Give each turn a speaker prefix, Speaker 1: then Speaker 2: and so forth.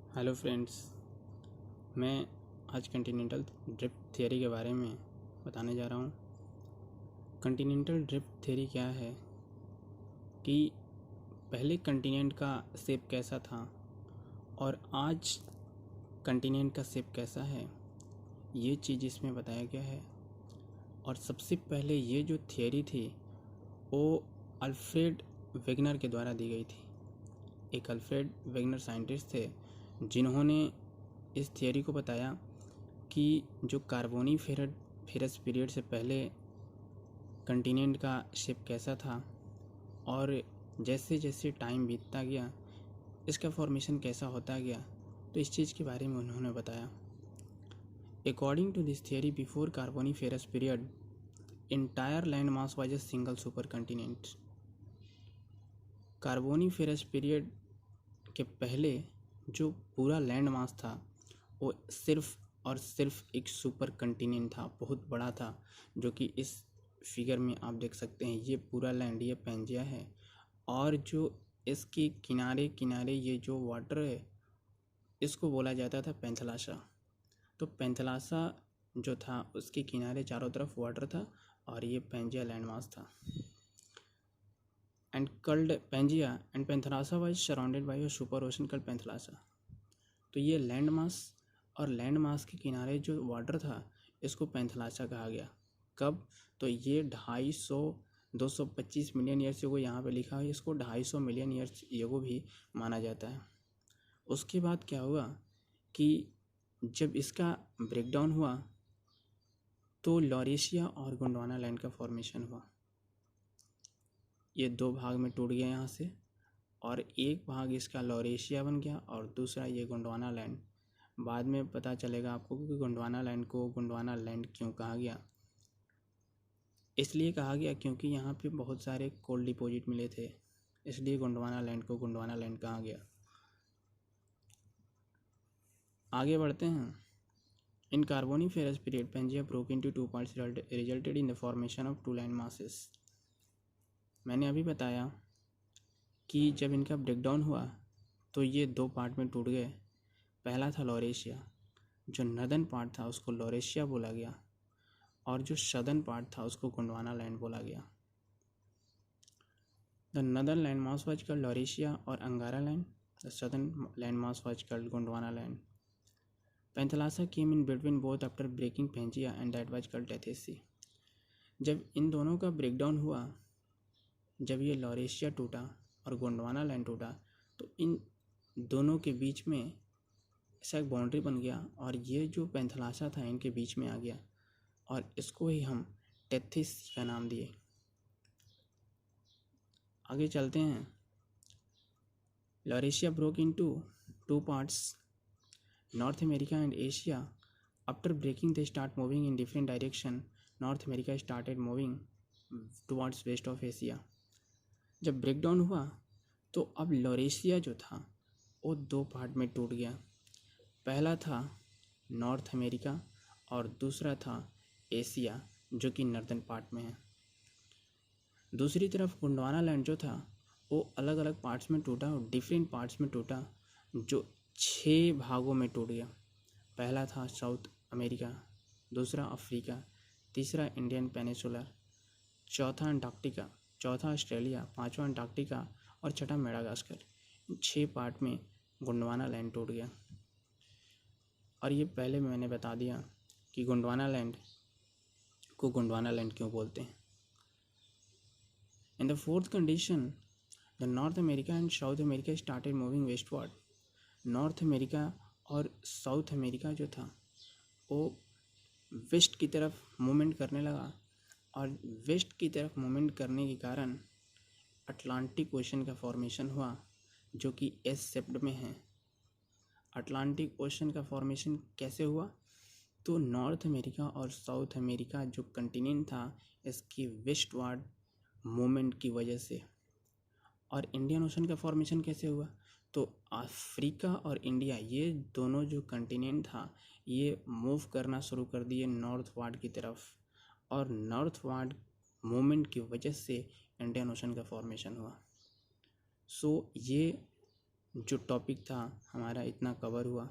Speaker 1: Hello friends, मैं आज Continental drift theory के बारे में बताने जा रहा हूँ। कंटिनेंटल ड्रिफ्ट थियरी क्या है कि पहले कंटिनेंट का शेप कैसा था और आज कंटिनेंट का शेप कैसा है, ये चीज़ इसमें बताया गया है। और सबसे पहले ये जो थियरी थी वो अल्फ्रेड वेगनर के द्वारा दी गई थी। एक अल्फ्रेड वेगनर साइंटिस्ट थे जिन्होंने इस थियरी को बताया कि जो कार्बोनीफेरस पीरियड से पहले कंटिनेंट का शेप कैसा था और जैसे जैसे टाइम बीतता गया इसका फॉर्मेशन कैसा होता गया, तो इस चीज़ के बारे में उन्होंने बताया। According to this theory, before carboniferous period entire land mass was a single super continent. Carboniferous period के पहले जो पूरा लैंड मास था वो सिर्फ और सिर्फ एक सुपर कंटिनेंट था, बहुत बड़ा था, जो कि इस फिगर में आप देख सकते हैं। ये पूरा लैंड, ये पेंजिया है और जो इसके किनारे किनारे ये जो वाटर है इसको बोला जाता था पेंथलासा। तो पेंथलासा जो था उसके किनारे चारों तरफ वाटर था और ये पेंजिया लैंड मास था। and called Pangaea and Panthalassa was surrounded by a super ocean called Panthalassa। तो ये लैंड मास और लैंड मास के किनारे जो वाटर था इसको पैंथलासा कहा गया। कब? तो ये 225 मिलियन ईयर्स एगो यहाँ पे लिखा है, इसको 250 मिलियन ईयर्स एगो भी माना जाता है। उसके बाद क्या हुआ कि जब इसका ब्रेकडाउन हुआ तो लॉरेशिया और गोंडवाना लैंड का फॉर्मेशन हुआ। ये दो भाग में टूट गया यहाँ से और एक भाग इसका लॉरेशिया बन गया और दूसरा ये गोंडवाना लैंड। बाद में पता चलेगा आपको कि गोंडवाना लैंड को गोंडवाना लैंड क्यों कहा गया। इसलिए कहा गया क्योंकि यहाँ पे बहुत सारे कोल डिपॉजिट मिले थे, इसलिए गोंडवाना लैंड को गोंडवाना लैंड कहा गया। आगे बढ़ते हैं। In carboniferous period Pangaea broke into two parts resulted in the formation of two land masses. मैंने अभी बताया कि जब इनका ब्रेकडाउन हुआ तो ये दो पार्ट में टूट गए। पहला था लॉरेशिया, जो नदर्न पार्ट था उसको लॉरेशिया बोला गया और जो सदर्न पार्ट था उसको गोंडवाना लैंड बोला गया। The northern land mass was called Laurasia और Angara land. The southern land mass was called Gondwana land. Panthalassa came in between both after breaking Pangaea and that was called Tethys. जब इन दोनों का breakdown हुआ, जब ये लॉरेशिया टूटा और गोंडवाना लैंड टूटा, तो इन दोनों के बीच में ऐसा एक बाउंड्री बन गया और ये जो पैंथलासा था इनके बीच में आ गया और इसको ही हम टेथिस का नाम दिए। आगे चलते हैं। Laurasia broke into two parts, north America and Asia. After breaking they start moving in different direction. North America started moving towards west of Asia. जब ब्रेकडाउन हुआ तो अब लॉरेशिया जो था वो दो पार्ट में टूट गया। पहला था नॉर्थ अमेरिका और दूसरा था एशिया, जो कि नॉर्दर्न पार्ट में है। दूसरी तरफ गोंडवाना लैंड जो था वो अलग अलग पार्ट्स में टूटा और डिफरेंट पार्ट्स में टूटा, जो 6 भागों में टूट गया। पहला था साउथ अमेरिका, दूसरा अफ्रीका, तीसरा इंडियन पेनिसुला, चौथा अंटार्कटिका, चौथा ऑस्ट्रेलिया, पांचवा अंटार्कटिका और छठा मेडागास्कर। 6 पार्ट में गोंडवाना लैंड टूट गया। और ये पहले मैंने बता दिया कि गोंडवाना लैंड को गोंडवाना लैंड क्यों बोलते हैं। In the fourth condition, the north America and south America started moving westward. North America और साउथ अमेरिका जो था वो वेस्ट की तरफ मूवमेंट करने लगा और वेस्ट की तरफ मूवमेंट करने के कारण अटलांटिक ओशन का फॉर्मेशन हुआ, जो कि एस शेप्ड में है। अटलांटिक ओशन का फॉर्मेशन कैसे हुआ? तो नॉर्थ अमेरिका और साउथ अमेरिका जो कंटिनेंट था इसकी वेस्टवर्ड मूवमेंट की वजह से। और इंडियन ओशन का फॉर्मेशन कैसे हुआ? तो अफ्रीका और इंडिया, ये दोनों जो कंटिनेंट था ये मूव करना शुरू कर दिए नॉर्थवर्ड की तरफ और नॉर्थवर्ड मूवमेंट की वजह से इंडियन ओशन का फॉर्मेशन हुआ। सो ये जो टॉपिक था हमारा इतना कवर हुआ।